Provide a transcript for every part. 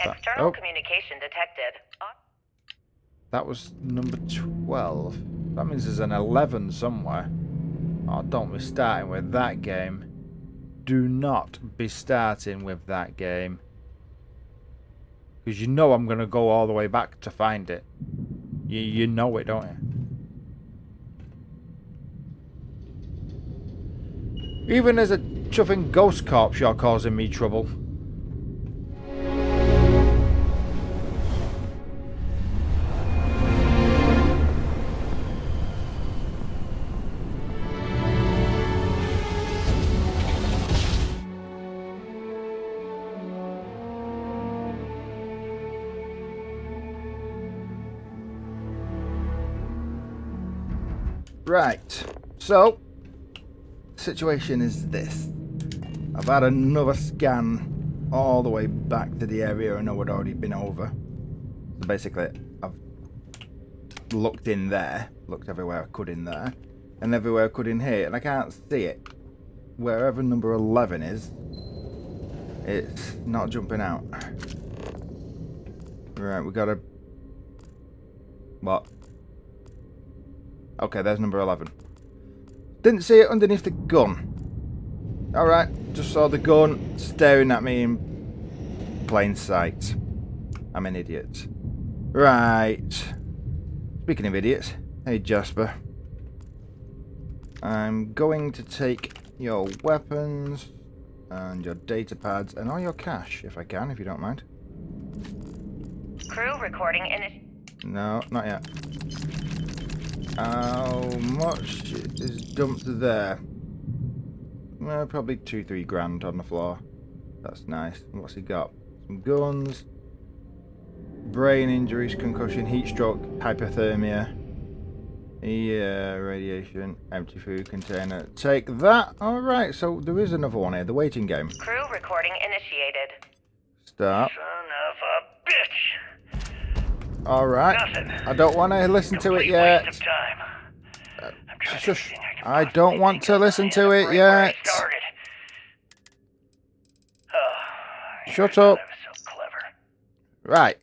External communication detected. That was number 12. That means there's an 11 somewhere. Oh, don't be starting with that game. Do not be starting with that game. Because you know I'm going to go all the way back to find it. You know it, don't you? Even as a chuffing ghost corpse, you're causing me trouble. Right, so situation is this. I've had another scan all the way back to the area I know I'd already been over. So basically, I've looked in there, looked everywhere I could in there, and everywhere I could in here, and I can't see it. Wherever number 11 is, it's not jumping out. Right, we gotta... What? Okay, there's number 11. Didn't see it underneath the gun. Alright, just saw the gun staring at me in plain sight. I'm an idiot. Right. Speaking of idiots, hey Jasper. I'm going to take your weapons and your data pads and all your cash, if I can, if you don't mind. Crew recording in. No, not yet. How much is dumped there? Well, probably 2-3 grand on the floor. That's nice. What's he got? Some guns, brain injuries, concussion, heat stroke, hypothermia. Yeah, radiation, empty food container. Take that. Alright, so there is another one here, the waiting game. Crew recording initiated. Start. Son of a bitch. Alright. I don't want to listen to it yet. Waste of time. Shush. I don't want to listen to it yet. Shut up. So clever. Right.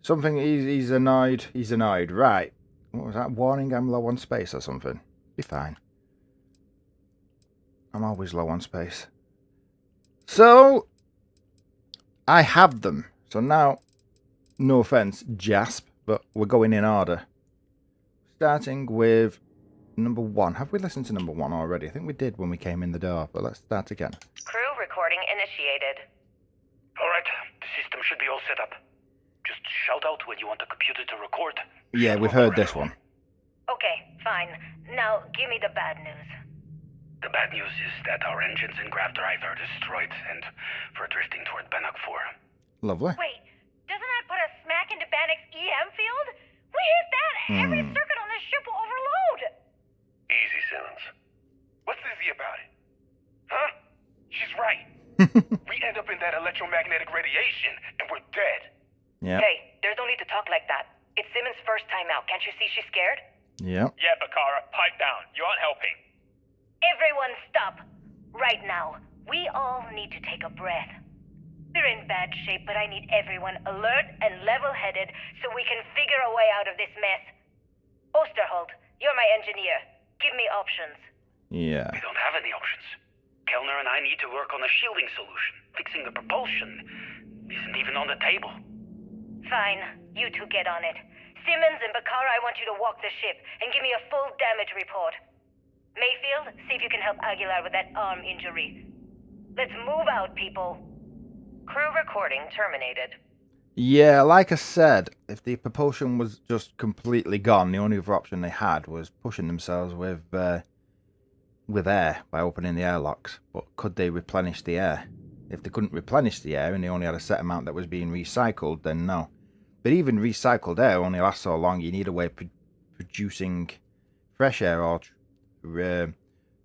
Something, he's annoyed. He's annoyed. Right. What was that? Warning, I'm low on space or something. Be fine. I'm always low on space. So, I have them. So now, no offense, Jasp, but we're going in order. Starting with number 1. Have we listened to number 1 already? I think we did when we came in the door, but let's start again. Crew recording initiated. Alright, the system should be all set up. Just shout out when you want the computer to record. Yeah, we've heard this one. Okay, fine. Now, give me the bad news. The bad news is that our engines and grav drive are destroyed, and we're drifting toward Bannock 4. Lovely. Wait, doesn't that put us smack into Bannock's EM field? We hit that, every circuit on this ship will overload! Easy, Simmons. What's easy about it? Huh? She's right. We end up in that electromagnetic radiation, and we're dead. Yeah. Hey, there's no need to talk like that. It's Simmons' first time out. Can't you see she's scared? Yeah. Yeah, Bakara, pipe down. You aren't helping. Everyone stop. Right now. We all need to take a breath. We're in bad shape, but I need everyone alert and level-headed so we can figure a way out of this mess. Osterholt, you're my engineer. Give me options. Yeah. We don't have any options. Kellner and I need to work on a shielding solution. Fixing the propulsion isn't even on the table. Fine. You two get on it. Simmons and Bakara, I want you to walk the ship and give me a full damage report. Mayfield, see if you can help Aguilar with that arm injury. Let's move out, people. Crew recording terminated. Yeah, like I said, if the propulsion was just completely gone, the only other option they had was pushing themselves with air by opening the airlocks. But could they replenish the air? If they couldn't replenish the air and they only had a set amount that was being recycled, then no. But even recycled air only lasts so long. You need a way of producing fresh air or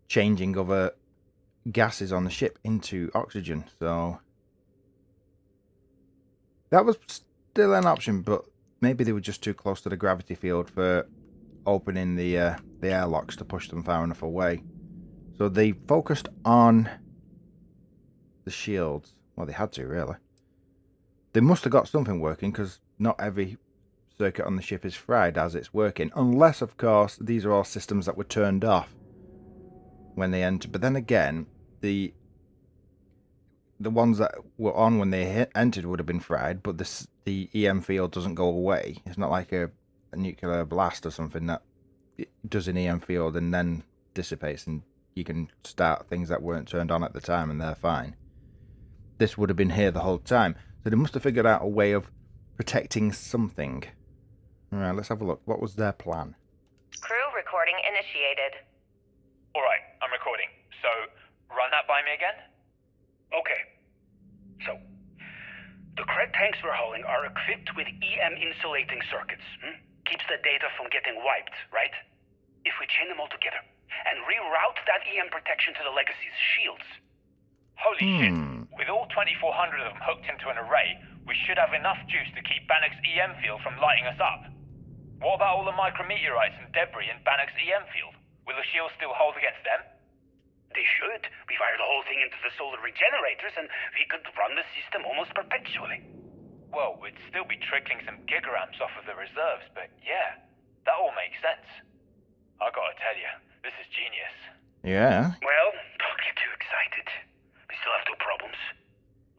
changing other gases on the ship into oxygen. So that was still an option, but maybe they were just too close to the gravity field for opening the airlocks to push them far enough away. So they focused on the shields. Well, they had to, really. they must have got something working, because not every circuit on the ship is fried as it's working. Unless, of course, these are all systems that were turned off when they entered. But then again, the ones that were on when they entered would have been fried, but the EM field doesn't go away. It's not like a nuclear blast or something that it does an EM field and then dissipates, and you can start things that weren't turned on at the time and they're fine. This would have been here the whole time. So they must have figured out a way of protecting something. Alright, let's have a look. What was their plan? Crew recording initiated. Alright, I'm recording. So, run that by me again? Okay. So, the cred tanks we're hauling are equipped with EM insulating circuits. Keeps the data from getting wiped, right? If we chain them all together and reroute that EM protection to the Legacy's shields. Holy shit. With all 2,400 of them hooked into an array, we should have enough juice to keep Bannock's EM field from lighting us up. What about all the micrometeorites and debris in Bannock's EM field? Will the shields still hold against them? They should. We fire the whole thing into the solar regenerators and we could run the system almost perpetually. Well, we'd still be trickling some gigaramps off of the reserves, but yeah, that all makes sense. I gotta tell you, this is genius. Yeah. Well, don't get too excited. We still have two problems.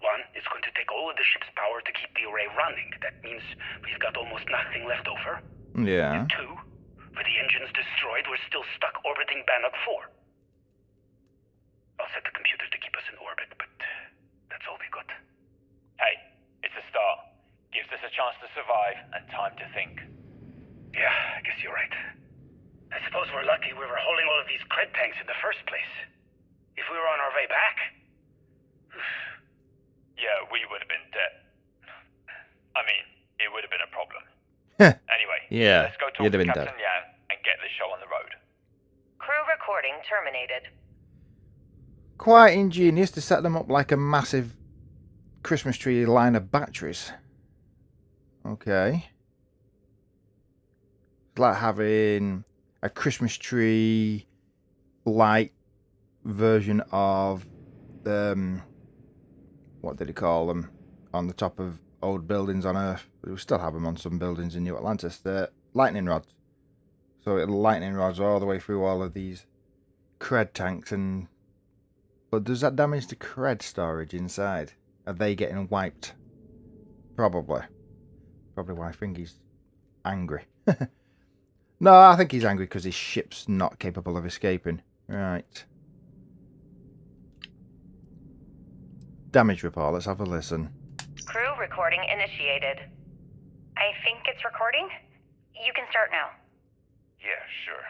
One, it's going to take all of the ship's power to keep the array running. That means we've got almost nothing left over. Yeah. And two, with the engines destroyed, we're still stuck orbiting Bannock 4. I'll set the computer to keep us in orbit, but that's all we got. Hey, it's a start. Gives us a chance to survive and time to think. Yeah, I guess you're right. I suppose we're lucky we were hauling all of these cred tanks in the first place. If we were on our way back... Yeah, we would have been dead. I mean, it would have been a problem. Anyway, Yeah, let's go talk you'd to have been Captain dead. Yang and get this show on the road. Crew recording terminated. Quite ingenious to set them up like a massive Christmas tree line of batteries. Okay. It's like having a Christmas tree light version of what did he call them, on the top of old buildings on Earth. We still have them on some buildings in New Atlantis. They're lightning rods. So it'll lightning rods all the way through all of these cred tanks. But does that damage the cred storage inside? Are they getting wiped? Probably. Probably why I think he's angry. No, I think he's angry because his ship's not capable of escaping. Right. Damage report. Let's have a listen. Crew recording initiated. I think it's recording. You can start now. Yeah, sure.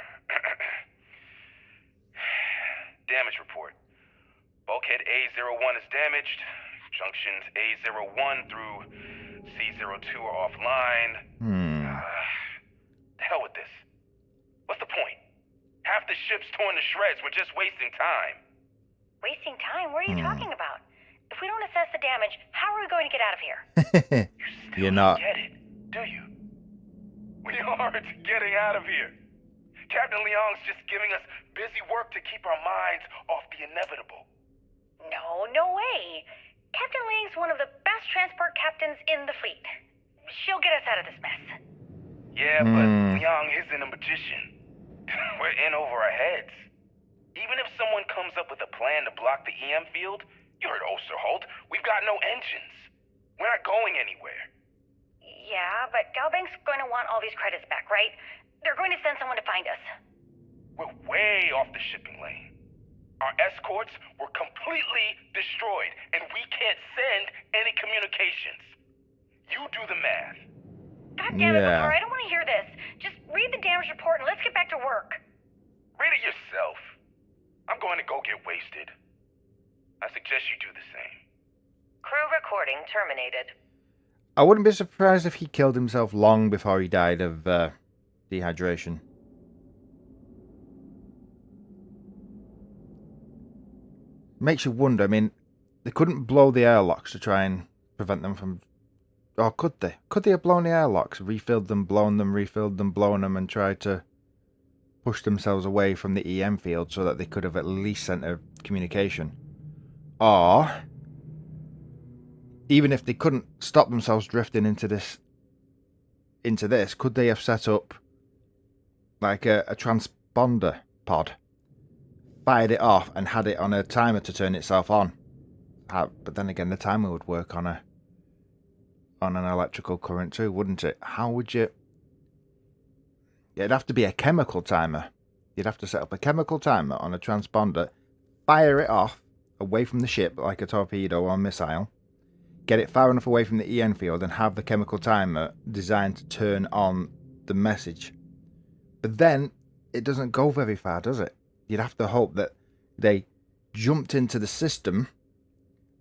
Damage report. Bulkhead A01 is damaged. Junctions A01 through C02 are offline. The hell with this. What's the point? Half the ship's torn to shreds. We're just wasting time. Wasting time? What are you talking about? If we don't assess the damage, how are we going to get out of here? You're not. Get it, do you? We aren't getting out of here. Captain Leong's just giving us busy work to keep our minds off the inevitable. No way. Captain Leong's one of the best transport captains in the fleet. She'll get us out of this mess. Yeah, but Leong isn't a magician. We're in over our heads. Even if someone comes up with a plan to block the EM field, you heard Osterholt, we've got no engines. We're not going anywhere. Yeah, but Galbank's going to want all these credits back, right? They're going to send someone to find us. We're way off the shipping lane. Our escorts were completely destroyed, and we can't send any communications. You do the math. God damn it, Yeah. Bakar, I don't want to hear this. Just read the damage report and let's get back to work. Read it yourself. I'm going to go get wasted. I suggest you do the same. Crew recording terminated. I wouldn't be surprised if he killed himself long before he died of dehydration. Makes you wonder. I mean, they couldn't blow the airlocks to try and prevent them from... Or could they? Could they have blown the airlocks, refilled them, blown them, refilled them, blown them, and tried to push themselves away from the EM field so that they could have at least sent a communication? Or even if they couldn't stop themselves drifting into this, could they have set up like a transponder pod, fired it off, and had it on a timer to turn itself on? But then again, the timer would work on an electrical current too, wouldn't it? How would you? It'd have to be a chemical timer. You'd have to set up a chemical timer on a transponder, fire it off away from the ship like a torpedo or a missile, get it far enough away from the EN field, and have the chemical timer designed to turn on the message. But then it doesn't go very far, does it? You'd have to hope that they jumped into the system,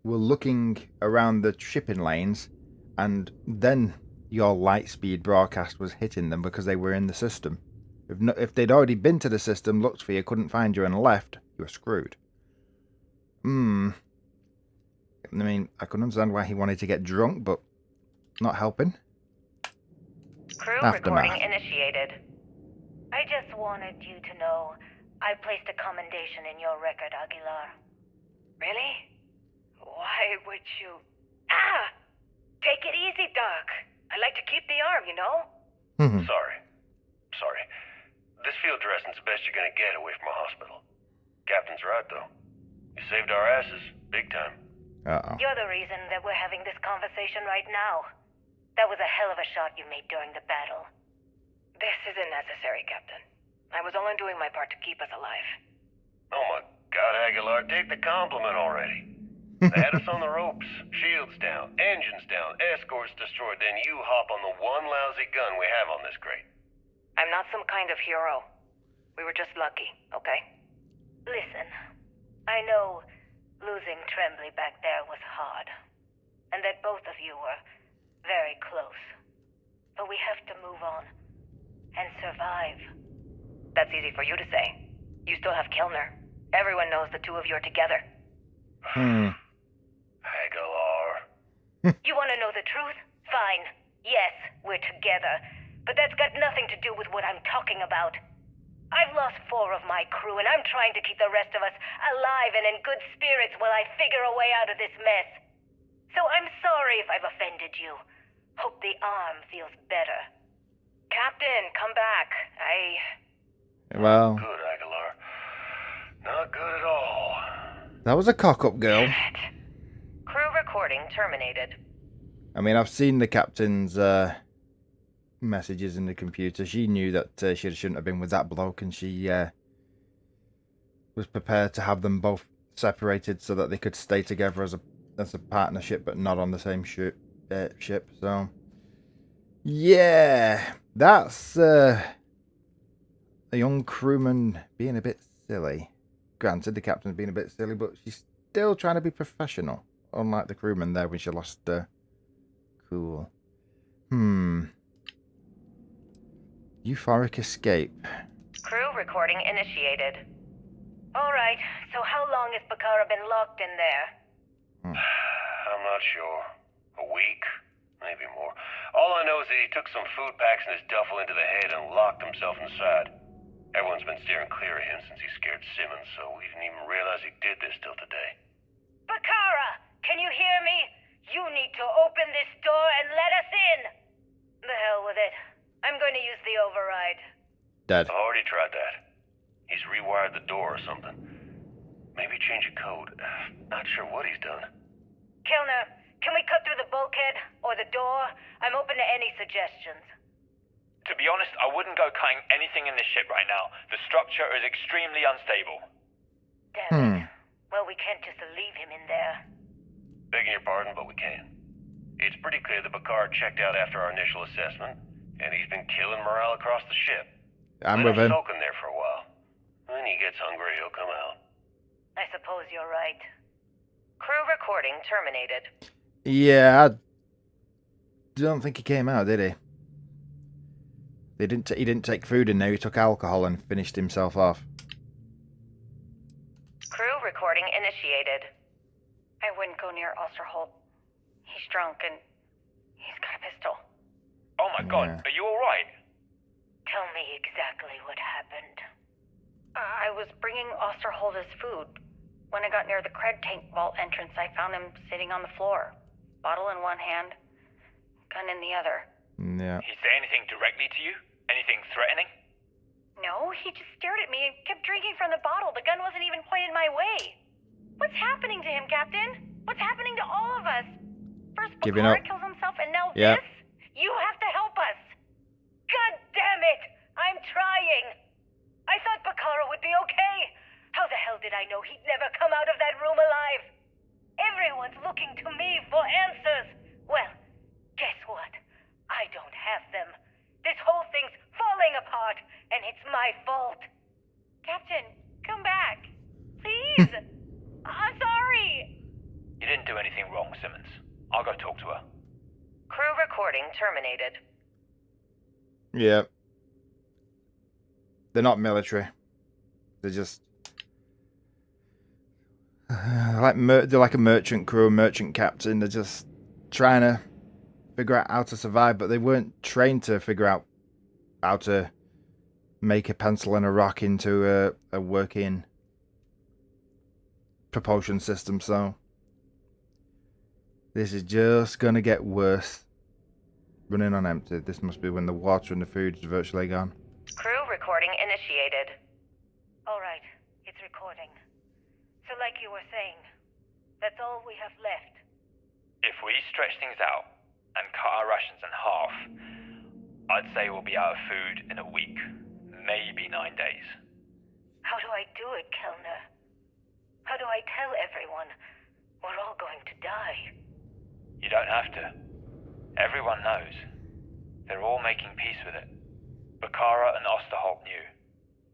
were looking around the shipping lanes, and then your light speed broadcast was hitting them because they were in the system. If they'd already been to the system, looked for you, couldn't find you, and left, you were screwed. I mean, I can understand why he wanted to get drunk, but not helping. Crew Aftermath. recording initiated. I just wanted you to know I placed a commendation in your record, Aguilar. Really? Why would you... Ah! Take it easy, Doc. I like to keep the arm, you know? Sorry. This field dressing's the best you're gonna get away from a hospital. Captain's right, though. You saved our asses, big time. Uh-oh. You're the reason that we're having this conversation right now. That was a hell of a shot you made during the battle. This isn't necessary, Captain. I was only doing my part to keep us alive. Oh my God, Aguilar, take the compliment already. They had us on the ropes, shields down, engines down, escorts destroyed, then you hop on the one lousy gun we have on this crate. I'm not some kind of hero. We were just lucky, okay? Listen, I know losing Tremblay back there was hard, and that both of you were very close. But we have to move on and survive. That's easy for you to say. You still have Kilner. Everyone knows the two of you are together. Aguilar. You want to know the truth? Fine. Yes, we're together. But that's got nothing to do with what I'm talking about. I've lost 4 of my crew, and I'm trying to keep the rest of us alive and in good spirits while I figure a way out of this mess. So I'm sorry if I've offended you. Hope the arm feels better. Captain, come back. Well, Good, Aguilar. Not good at all. that was a cock-up girl. Crew recording terminated. I mean, I've seen the captain's messages in the computer. She knew that she shouldn't have been with that bloke, and she was prepared to have them both separated so that they could stay together as a partnership, but not on the same ship. So, yeah, that's a young crewman being a bit silly. Granted, the captain's being a bit silly, but she's still trying to be professional, unlike the crewman there when she lost cool. Euphoric escape. Crew recording initiated. Alright, so how long has Bakara been locked in there? I'm not sure. A week? Maybe more. All I know is that he took some food packs in his duffel into the head and locked himself inside. Everyone's been steering clear of him since he scared Simmons, so we didn't even realize he did this till today. Bakara! Can you hear me? You need to open this door and let us in! The hell with it. I'm going to use the override. Dead. I already tried that. He's rewired the door or something. Maybe change a code. Not sure what he's done. Kilner, can we cut through the bulkhead or the door? I'm open to any suggestions. To be honest, I wouldn't go cutting anything in this ship right now. The structure is extremely unstable. Damn it. Well, we can't just leave him in there. Begging your pardon, but we can. It's pretty clear that Bakar checked out after our initial assessment, and he's been killing morale across the ship. I'm Let with him. soaking there for a while. When he gets hungry, he'll come out. I suppose you're right. Crew recording terminated. Yeah, I don't think he came out, did he? He didn't take food in there. He took alcohol and finished himself off. Crew recording initiated. I wouldn't go near Osterholt. He's drunk and he's got a pistol. Oh my god, Yeah. are you alright? Tell me exactly what happened. I was bringing Osterholt his food. When I got near the Cred tank vault entrance, I found him sitting on the floor. Bottle in one hand, gun in the other. Yeah. He say anything directly to you? Anything threatening? No, he just stared at me and kept drinking from the bottle. The gun wasn't even pointed my way. What's happening to him, Captain? What's happening to all of us? First Giving Bakara up. kills himself and now Yeah. this? You have to help us. God damn it! I'm trying. I thought Bakara would be okay. How the hell did I know he'd never come out of that room alive? Everyone's looking to me for answers. Well, guess what? I don't have them. This whole thing's falling apart, and it's my fault. Captain, come back. Please. I'm sorry. You didn't do anything wrong, Simmons. I'll go talk to her. Crew recording terminated. Yeah. They're not military. They're just they're like a merchant crew, a merchant captain. They're just trying to figure out how to survive, but they weren't trained to figure out how to make a pencil and a rock into a working propulsion system. So this is just gonna get worse. Running on empty. This must be when the water and the food is virtually gone. Crew recording initiated. All right, it's recording. So like you were saying, that's all we have left. If we stretch things out and cut our rations in half, I'd say we'll be out of food in a week, maybe 9 days. How do I do it, Kellner? How do I tell everyone we're all going to die? You don't have to. Everyone knows. They're all making peace with it. Bakara and Osterholt knew.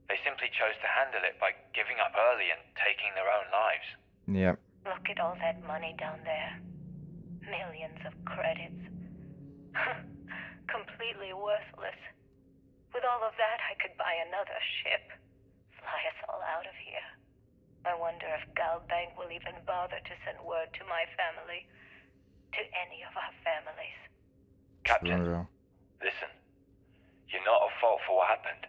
They simply chose to handle it by giving up early and taking their own lives. Yep. Look at all that money down there. Millions of credits. Completely worthless. With all of that, I could buy another ship. Fly us all out of here. I wonder if Galbank will even bother to send word to my family. To any of our families. Captain, listen. You're not at fault for what happened.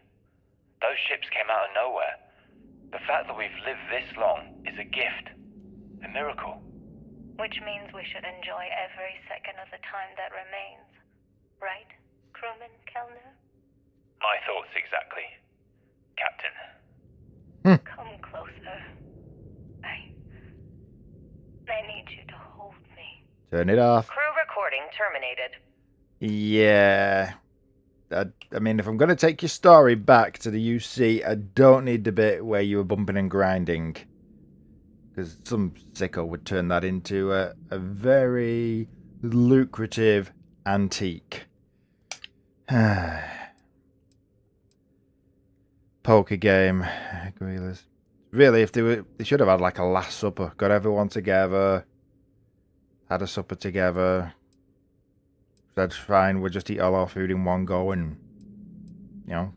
Those ships came out of nowhere. The fact that we've lived this long is a gift. A miracle. Which means we should enjoy every second of the time that remains. Right, crewman Kellner? My thoughts exactly. Captain. Come closer. I need you to hold me. Turn it off. Crew recording terminated. Yeah. I mean, if I'm going to take your story back to the UC, I don't need the bit where you were bumping and grinding. Because some sicko would turn that into a very lucrative antique. Poker game. Guerrillas. Really, if they should have had like a last supper. Got everyone together. Had a supper together. That's fine, we'll just eat all our food in one go and, you know,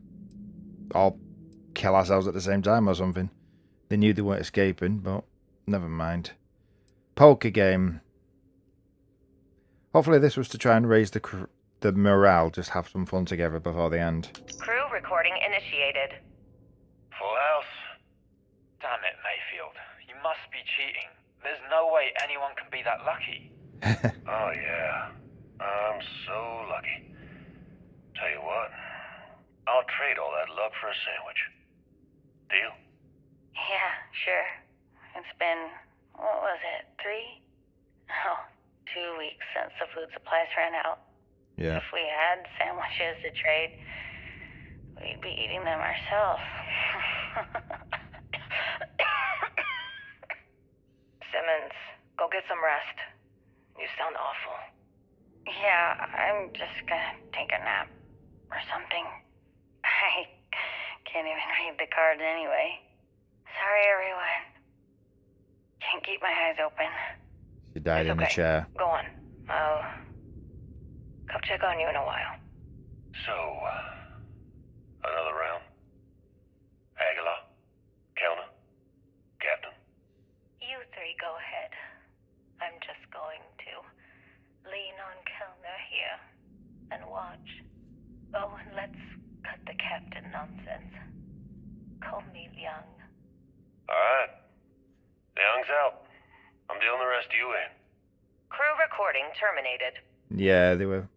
all kill ourselves at the same time or something. They knew they weren't escaping, but never mind. Poker game. Hopefully this was to try and raise the morale, just have some fun together before the end. Crew recording initiated. Full house. Damn it, Mayfield. You must be cheating. There's no way anyone can be that lucky. Oh, yeah. I'm so lucky. Tell you what, I'll trade all that luck for a sandwich. Deal? Yeah, sure. It's been, what was it, 2 weeks since the food supplies ran out. Yeah. If we had sandwiches to trade, we'd be eating them ourselves. Simmons, go get some rest. You sound awful. Yeah, I'm just gonna take a nap or something. I can't even read the cards anyway. Sorry, everyone. Can't keep my eyes open. She died in a chair. Go on. I'll come check on you in a while. So, another round? Aguilar? Kellner? Captain? You three go ahead. I'm just going to lean on Kellner here and watch. Oh, and let's cut the captain nonsense. Call me Liang. Alright. The young's out. I'm dealing the rest of you in. Crew recording terminated. Yeah, they were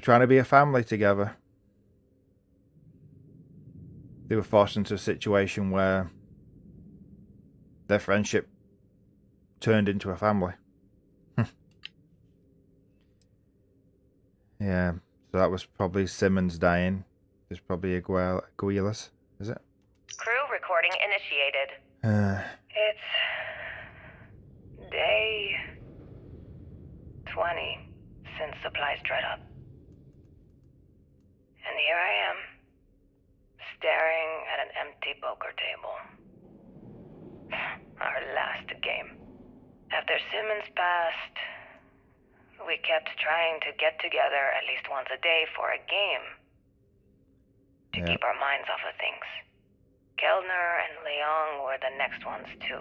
trying to be a family together. They were forced into a situation where their friendship turned into a family. Yeah, so that was probably Simmons dying. There's probably Aguilas, is it? Crew recording initiated. It's day 20 since supplies dried up. And here I am, staring at an empty poker table. Our last game. After Simmons passed, we kept trying to get together at least once a day for a game. To keep our minds off of things. Kellner and Leong were the next ones to,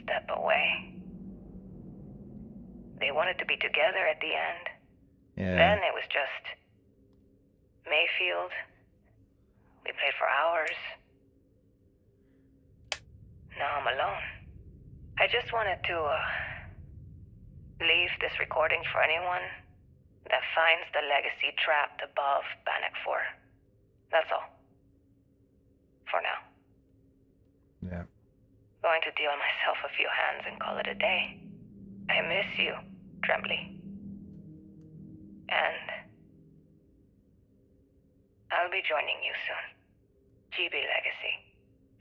step away. They wanted to be together at the end. Yeah. Then it was just Mayfield. We played for hours. Now I'm alone. I just wanted to, leave this recording for anyone that finds the legacy trapped above Bannock 4. That's all. For now. Yeah. Going to deal myself a few hands and call it a day. I miss you, Trembly. And I'll be joining you soon. GB Legacy.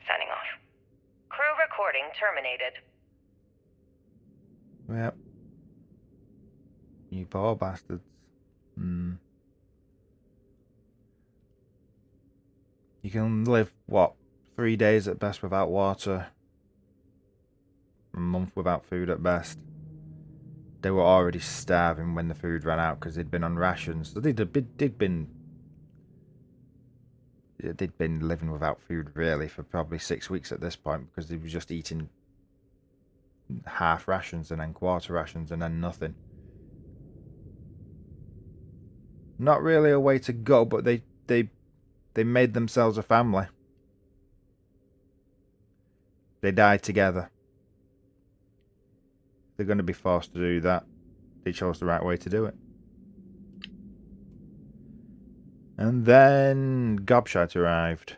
Signing off. Crew recording terminated. Yep. You poor bastards. You can live, what, 3 days at best without water. A month without food at best. They were already starving when the food ran out because they'd been on rations. So they'd been living without food really for probably 6 weeks at this point because they were just eating half rations and then quarter rations and then nothing. Not really a way to go, but they made themselves a family. They died together. They're going to be forced to do that. They chose the right way to do it. And then Gobshite arrived.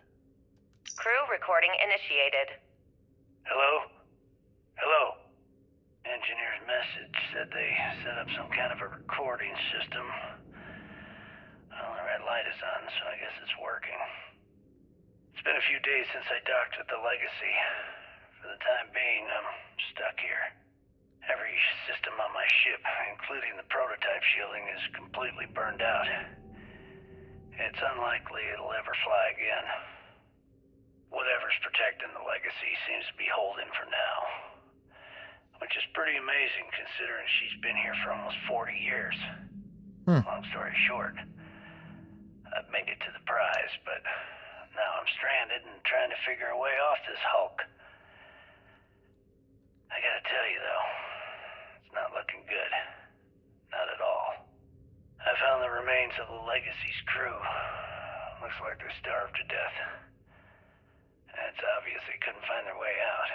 Crew recording initiated. Hello? Hello? Engineer's message said they set up some kind of a recording system. Well, the red light is on, so I guess it's working. It's been a few days since I docked with the Legacy. For the time being, I'm stuck here. Every system on my ship, including the prototype shielding, is completely burned out. It's unlikely it'll ever fly again. Whatever's protecting the Legacy seems to be holding for now. Which is pretty amazing considering she's been here for almost 40 years. Long story short, I've made it to the prize, but now I'm stranded and trying to figure a way off this hulk. I gotta tell you though, it's not looking good. Not at all. I found the remains of the Legacy's crew. Looks like they're starved to death. And it's obvious they couldn't find their way out.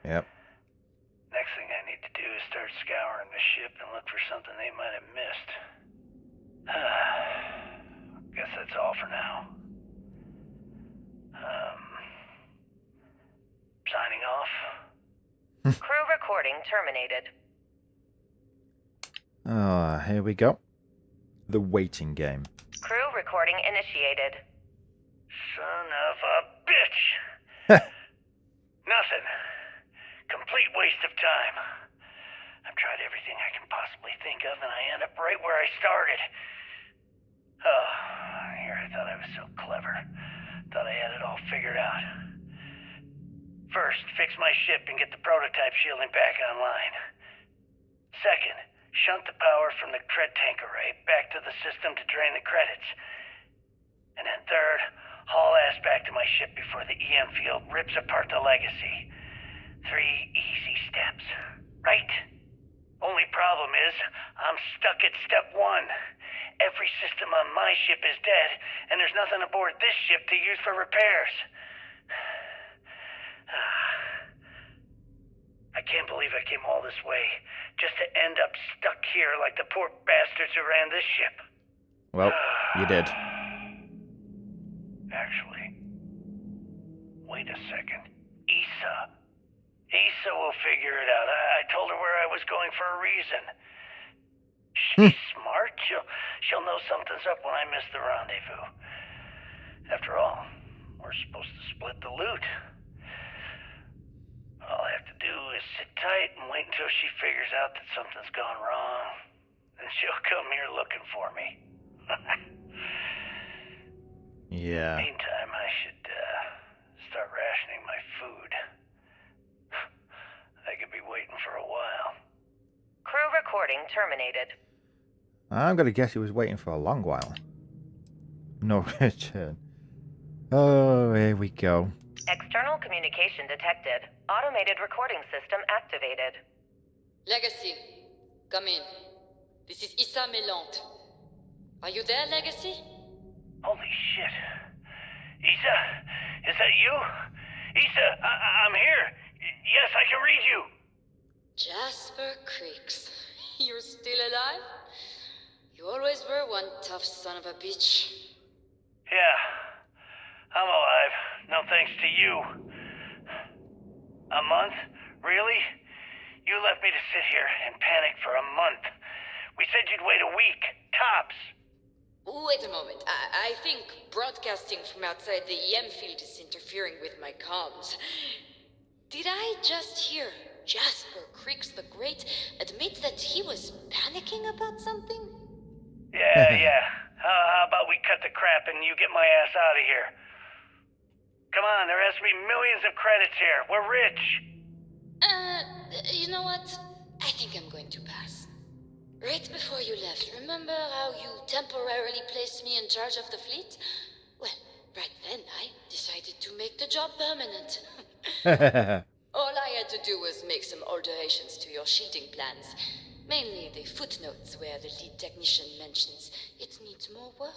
Yep. Next thing I need to do is start scouring the ship and look for something they might have missed. Guess that's all for now. Signing off. Crew recording terminated. Here we go. The waiting game. Crew recording initiated. Son of a bitch! Nothing. Complete waste of time. I've tried everything I can possibly think of, and I end up right where I started. Oh, here I thought I was so clever. Thought I had it all figured out. First, fix my ship and get the prototype shielding back online. Second, shunt the power from the cred tank array back to the system to drain the credits. And then third, haul ass back to my ship before the EM field rips apart the Legacy. 3 easy steps, right? Only problem is, I'm stuck at step 1. Every system on my ship is dead, and there's nothing aboard this ship to use for repairs. I can't believe I came all this way, just to end up stuck here like the poor bastards who ran this ship. Well, you did. Actually, wait a second. Issa will figure it out. I told her where I was going for a reason. She's smart. She'll know something's up when I miss the rendezvous. After all, we're supposed to split the loot. All I have to do is sit tight and wait until she figures out that something's gone wrong. And she'll come here looking for me. Yeah. Meantime, I should start rationing my food. I could be waiting for a while. Crew recording terminated. I'm gonna guess he was waiting for a long while. No return. Oh, here we go. External communication detected. Automated recording system activated. Legacy, come in. This is Issa Melante. Are you there, Legacy? Holy shit. Issa, is that you? Issa, I'm here. Yes, I can read you. Jasper Creeks. You're still alive? You always were one tough son of a bitch. Yeah, I'm alive. No thanks to you. A month? Really? You left me to sit here and panic for a month. We said you'd wait a week, tops. Wait a moment. I think broadcasting from outside the EM field is interfering with my comms. Did I just hear Jasper Creeks the Great admit that he was panicking about something? Yeah. How about we cut the crap and you get my ass out of here? Come on, there has to be millions of credits here. We're rich. You know what? I think I'm going to pass. Right before you left, remember how you temporarily placed me in charge of the fleet? Well, right then I decided to make the job permanent. All I had to do was make some alterations to your shielding plans. Mainly the footnotes where the lead technician mentions it needs more work.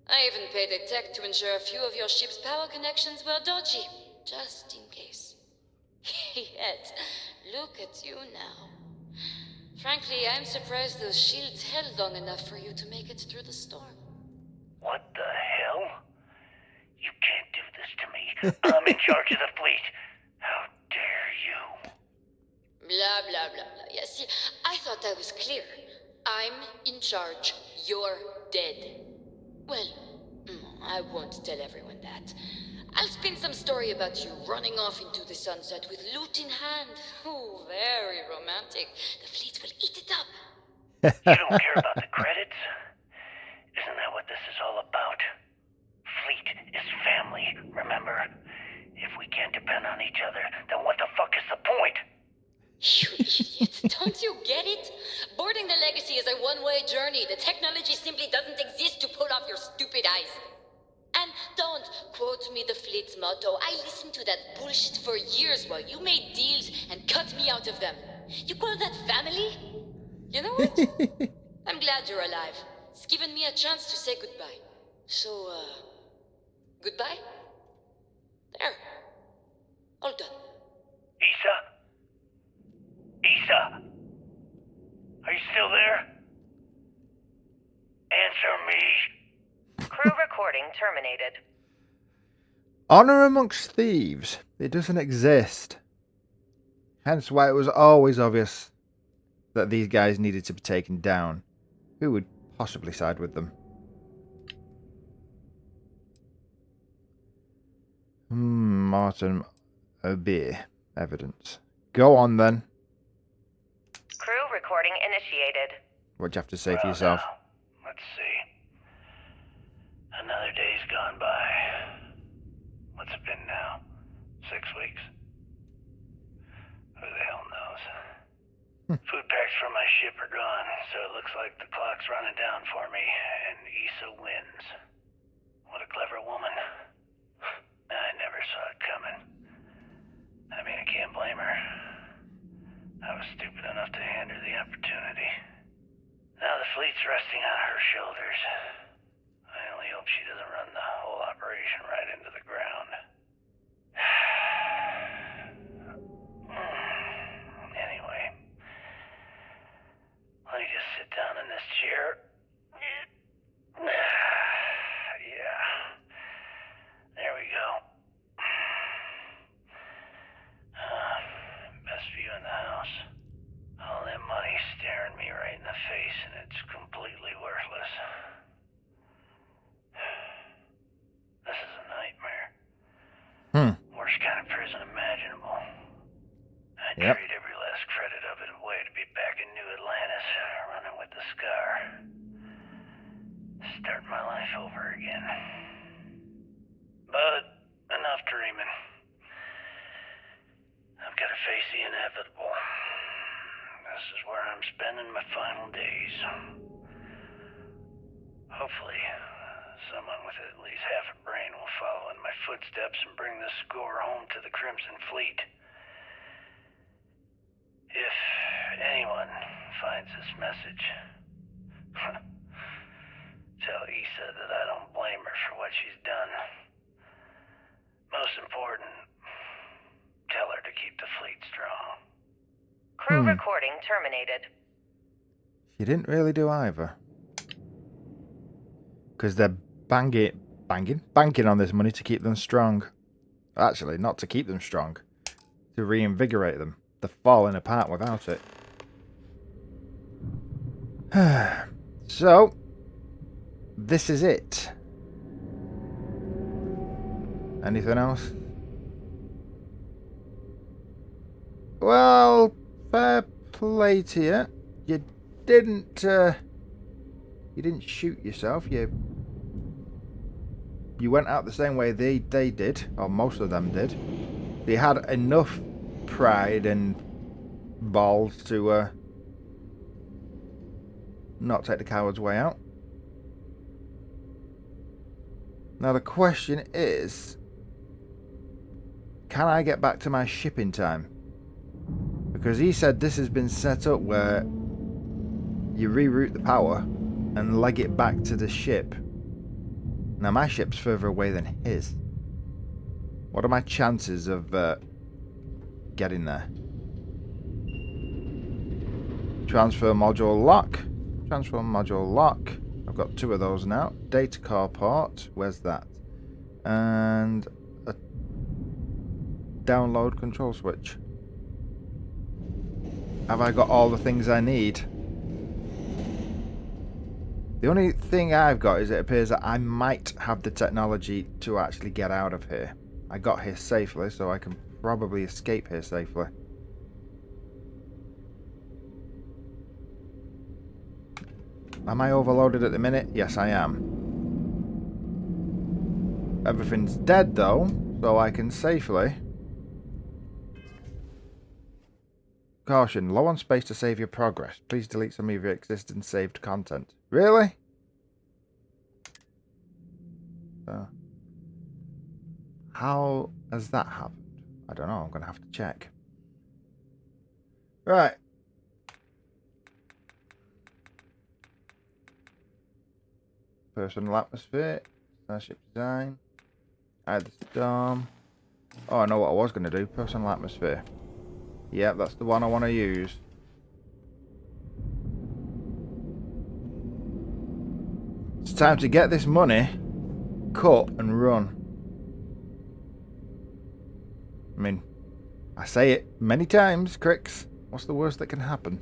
I even paid a tech to ensure a few of your ship's power connections were dodgy, just in case. Yet, look at you now. Frankly, I'm surprised those shields held long enough for you to make it through the storm. What the hell? You can't do this to me. I'm in charge of the fleet. How dare you? Blah, blah, blah, blah. Yeah, see, I thought I was clear. I'm in charge. You're dead. Well, I won't tell everyone that. I'll spin some story about you running off into the sunset with loot in hand. Oh, very romantic. The fleet will eat it up. You don't care about the credits? Isn't that what this is all about? Fleet is family, remember? If we can't depend on each other, then what the fuck is the point? You idiot. Don't you get it? Boarding the Legacy is a one-way journey. The technology simply doesn't exist to pull off your stupid eyes. And don't quote me the fleet's motto. I listened to that bullshit for years while you made deals and cut me out of them. You call that family? You know what? I'm glad you're alive. It's given me a chance to say goodbye. So, goodbye? There. All done. Issa? Are you still there? Answer me. Crew recording terminated. Honor amongst thieves. It doesn't exist. Hence why it was always obvious that these guys needed to be taken down. Who would possibly side with them? Martin O'Beer. Evidence. Go on then. Crew recording initiated. What do you have to say for yourself? Now, let's see. Another day's gone by. What's it been now? 6 weeks? Who the hell knows? Food packs from my ship are gone, so it looks like the clock's running down for me, and Issa wins. What a clever woman. I never saw it coming. I mean, I can't blame her. I was stupid enough to hand her the opportunity. Now the fleet's resting on her shoulders. I only hope she doesn't run the whole operation right into the ground. the scar. Start my life over again. But enough dreaming. I've got to face the inevitable. This is where I'm spending my final days. Hopefully, someone with at least half a brain will follow in my footsteps and bring the score home to the Crimson Fleet. If anyone finds this message, tell Issa that I don't blame her for what she's done. Most important, tell her to keep the fleet strong. Crew recording terminated. She didn't really do either. Because they're banking on this money to keep them strong. Actually, not to keep them strong. To reinvigorate them. They're falling apart without it. So, this is it. Anything else? Well, fair play to you. You didn't shoot yourself. You went out the same way they did, or most of them did. They had enough pride and balls to not take the coward's way out. Now the question is, can I get back to my ship in time? Because he said this has been set up where you reroute the power and leg it back to the ship. Now my ship's further away than his. What are my chances of getting there? Transfer module lock. Transfer module lock. I've got 2 of those now. Data core port. Where's that? And a download control switch. Have I got all the things I need? The only thing I've got is it appears that I might have the technology to actually get out of here. I got here safely, so I can probably escape here safely. Am I overloaded at the minute? Yes, I am. Everything's dead though, so I can safely... Caution, low on space to save your progress. Please delete some of your existing saved content. Really? How has that happened? I don't know, I'm going to have to check. Right. Personal atmosphere. Starship design. Add the storm. Oh, I know what I was going to do. Personal atmosphere. Yep, that's the one I want to use. It's time to get this money, cut and run. I mean, I say it many times, Cricks. What's the worst that can happen?